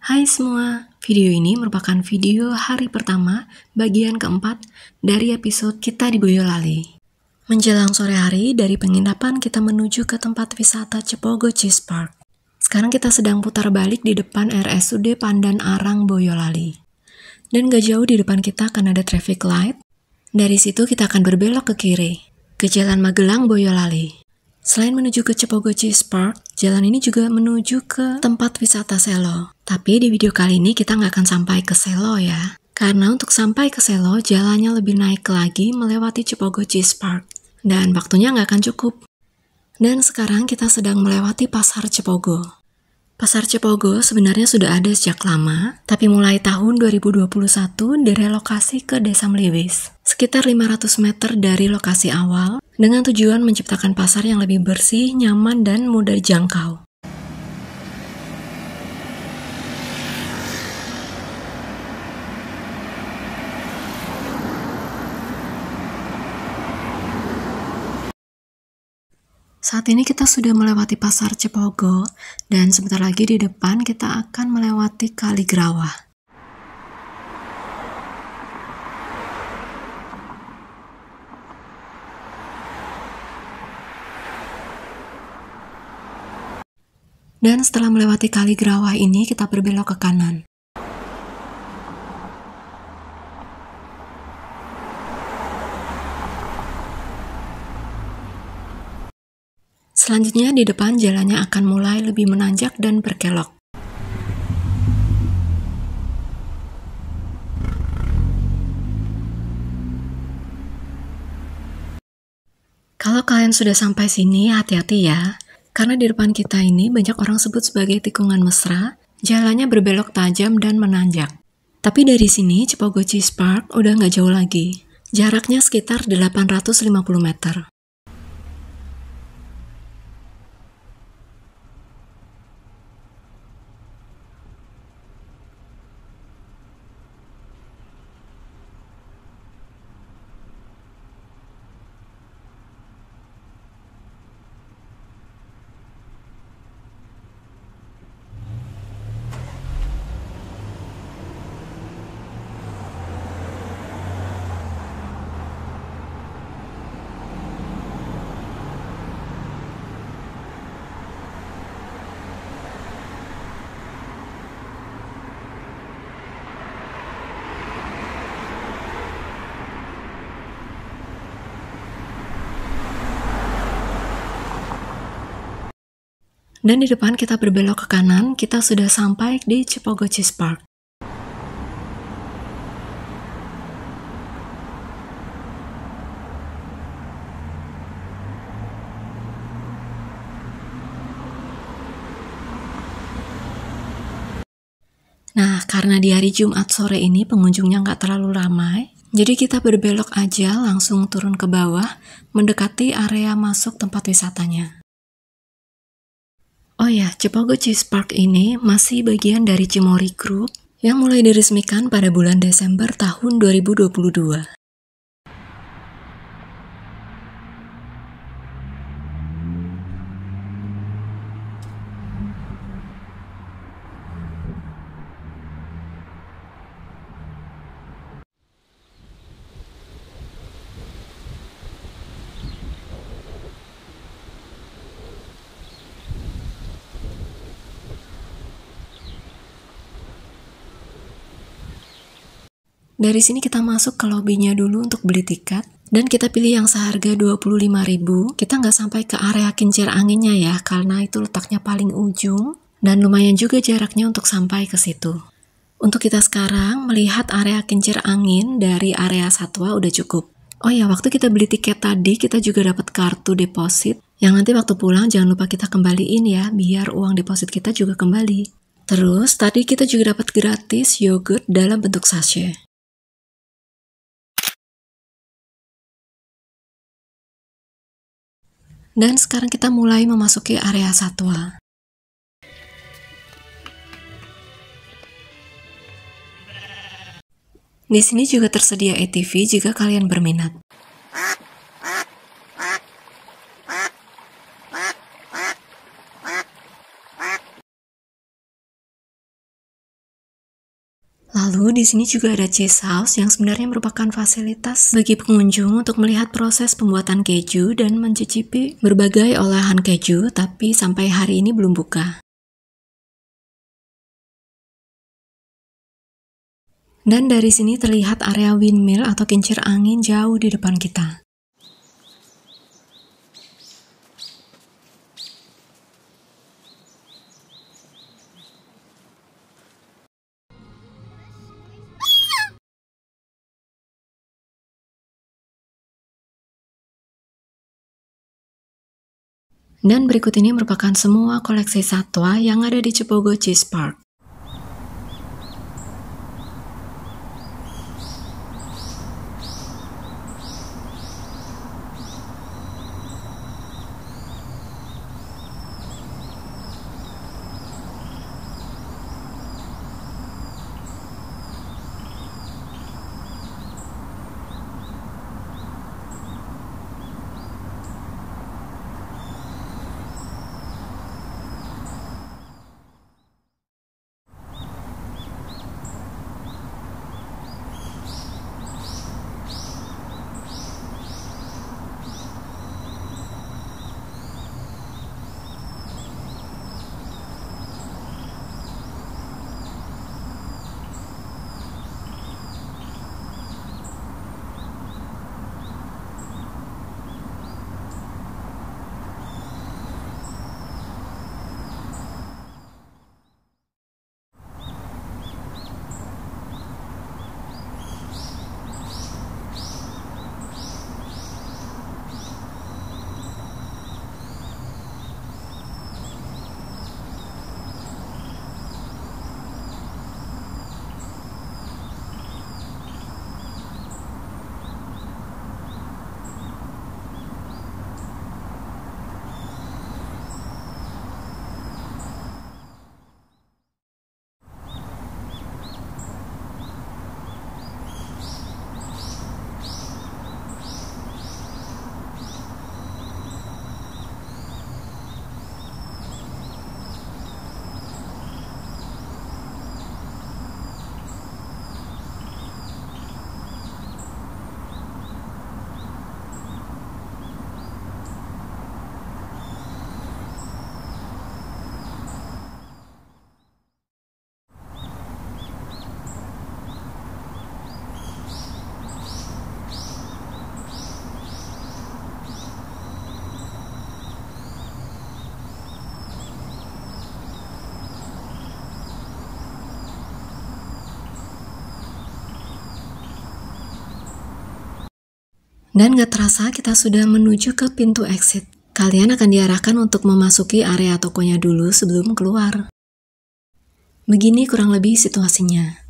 Hai semua, video ini merupakan video hari pertama bagian keempat dari episode kita di Boyolali. Menjelang sore hari, dari penginapan kita menuju ke tempat wisata Cepogo Cheese Park. Sekarang kita sedang putar balik di depan RSUD Pandan Arang Boyolali. Dan gak jauh di depan kita akan ada traffic light. Dari situ kita akan berbelok ke kiri, ke Jalan Magelang Boyolali. Selain menuju ke Cepogo Cheese Park, jalan ini juga menuju ke tempat wisata Selo. Tapi di video kali ini kita nggak akan sampai ke Selo ya. Karena untuk sampai ke Selo, jalannya lebih naik lagi melewati Cepogo Cheese Park. Dan waktunya nggak akan cukup. Dan sekarang kita sedang melewati Pasar Cepogo. Pasar Cepogo sebenarnya sudah ada sejak lama, tapi mulai tahun 2021 direlokasi ke Desa Mliwis, sekitar 500 meter dari lokasi awal, dengan tujuan menciptakan pasar yang lebih bersih, nyaman, dan mudah dijangkau. Saat ini kita sudah melewati Pasar Cepogo, dan sebentar lagi di depan kita akan melewati Kali Grawah. Dan setelah melewati Kali Grawah ini, kita berbelok ke kanan. Selanjutnya di depan jalannya akan mulai lebih menanjak dan berkelok. Kalau kalian sudah sampai sini, hati-hati ya. Karena di depan kita ini banyak orang sebut sebagai tikungan mesra, jalannya berbelok tajam dan menanjak. Tapi dari sini, Cepogo Cheese Park udah nggak jauh lagi. Jaraknya sekitar 850 meter. Dan di depan kita berbelok ke kanan, kita sudah sampai di Cepogo Cheese Park. Nah, karena di hari Jumat sore ini pengunjungnya nggak terlalu ramai, jadi kita berbelok aja langsung turun ke bawah, mendekati area masuk tempat wisatanya. Oh ya, Cepogo Cheese Park ini masih bagian dari Cimory Group yang mulai diresmikan pada bulan Desember tahun 2022. Dari sini kita masuk ke lobbynya dulu untuk beli tiket, dan kita pilih yang seharga 25.000. Kita nggak sampai ke area kincir anginnya ya, karena itu letaknya paling ujung, dan lumayan juga jaraknya untuk sampai ke situ. Untuk kita sekarang, melihat area kincir angin dari area satwa udah cukup. Oh ya, waktu kita beli tiket tadi, kita juga dapat kartu deposit, yang nanti waktu pulang jangan lupa kita kembaliin ya, biar uang deposit kita juga kembali. Terus, tadi kita juga dapat gratis yogurt dalam bentuk sachet. Dan sekarang kita mulai memasuki area satwa. Di sini juga tersedia ATV jika kalian berminat. Lalu di sini juga ada cheese house yang sebenarnya merupakan fasilitas bagi pengunjung untuk melihat proses pembuatan keju dan mencicipi berbagai olahan keju, tapi sampai hari ini belum buka. Dan dari sini terlihat area windmill atau kincir angin jauh di depan kita. Dan berikut ini merupakan semua koleksi satwa yang ada di Cipogo Cheese Park. Dan gak terasa kita sudah menuju ke pintu exit. Kalian akan diarahkan untuk memasuki area tokonya dulu sebelum keluar. Begini kurang lebih situasinya.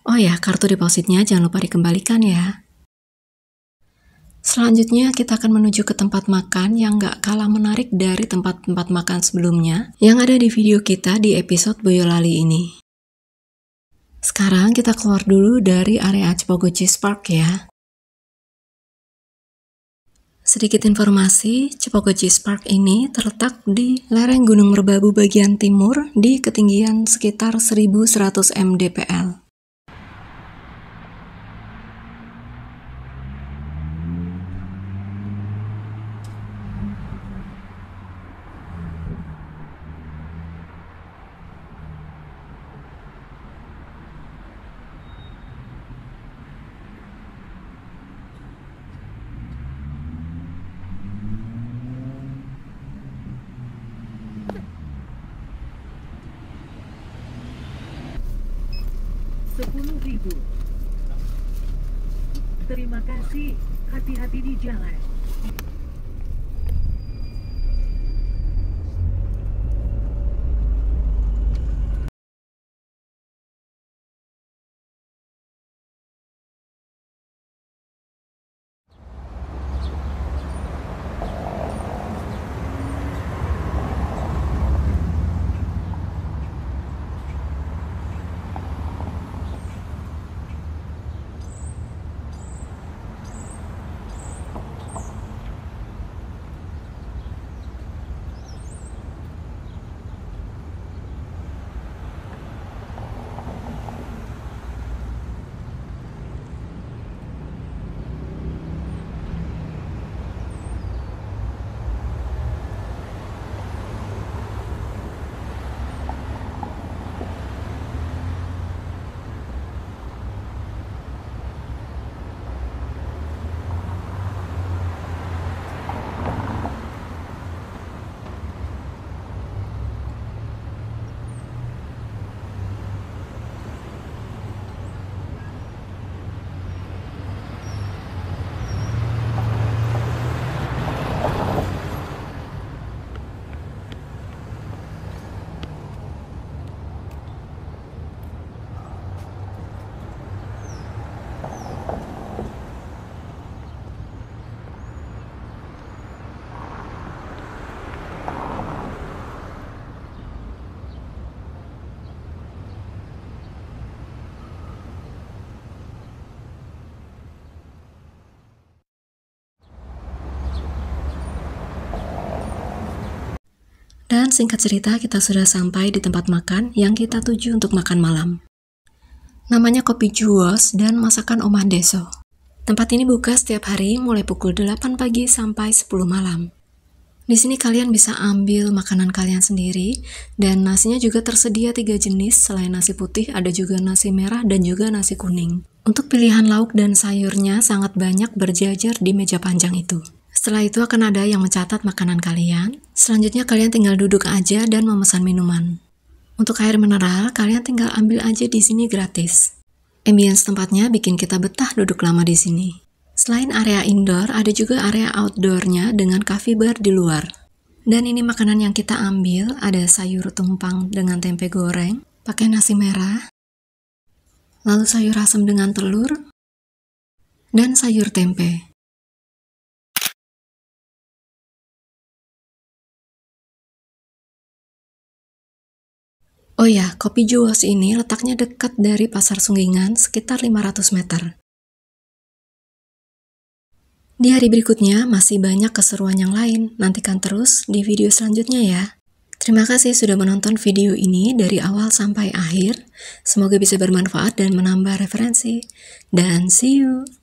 Oh ya, kartu depositnya jangan lupa dikembalikan ya. Selanjutnya kita akan menuju ke tempat makan yang gak kalah menarik dari tempat-tempat makan sebelumnya yang ada di video kita di episode Boyolali ini. Sekarang kita keluar dulu dari area Cipogo Cheese Park ya. Sedikit informasi, Cipogo Cheese Park ini terletak di lereng Gunung Merbabu bagian timur di ketinggian sekitar 1100 mdpl. Terima kasih, hati-hati di jalan. Dan singkat cerita, kita sudah sampai di tempat makan yang kita tuju untuk makan malam. Namanya Kopi Juwos dan masakan Omah Deso. Tempat ini buka setiap hari mulai pukul 8 pagi sampai 10 malam. Di sini kalian bisa ambil makanan kalian sendiri, dan nasinya juga tersedia 3 jenis. Selain nasi putih, ada juga nasi merah dan juga nasi kuning. Untuk pilihan lauk dan sayurnya sangat banyak berjajar di meja panjang itu. Setelah itu akan ada yang mencatat makanan kalian. Selanjutnya kalian tinggal duduk aja dan memesan minuman. Untuk air mineral, kalian tinggal ambil aja di sini gratis. Ambience tempatnya bikin kita betah duduk lama di sini. Selain area indoor, ada juga area outdoornya dengan cafe bar di luar. Dan ini makanan yang kita ambil, ada sayur tumpang dengan tempe goreng, pakai nasi merah, lalu sayur asam dengan telur, dan sayur tempe. Oh ya, Kopi Juwos ini letaknya dekat dari Pasar Sunggingan sekitar 500 meter. Di hari berikutnya masih banyak keseruan yang lain, nantikan terus di video selanjutnya ya. Terima kasih sudah menonton video ini dari awal sampai akhir, semoga bisa bermanfaat dan menambah referensi, dan see you!